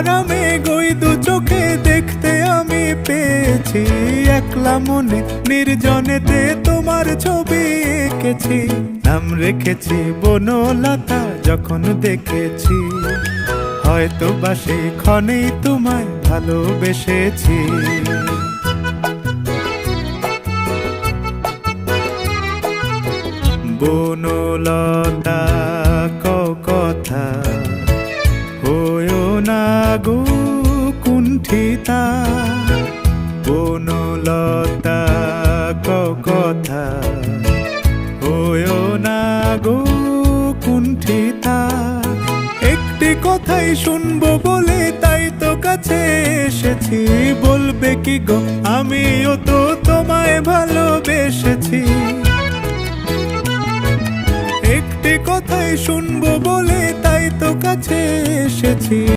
ভরা মেঘ ওই দু চোখে দেখতে আমি পেয়েছি। একলা মনে নির্জনেতে তোমার ছবি এঁকেছি, নাম রেখেছি বনলতা যখন দেখেছি। হয়তো বা সেই ক্ষণেই তোমায় ভালোবেসেছি। বনলতা কথা হয়ো না গো কুণ্ঠিতা, বনলতা কথা হয়ো না গো কুণ্ঠিতা। একটি কথাই শুনবো বলে তাই তো কাছে এসেছি। বলবে কি গো আমিও তো তোমায় ভালোবেসেছি। একটি কথাই শুনবো বলে তাই তো কাছে এসেছি।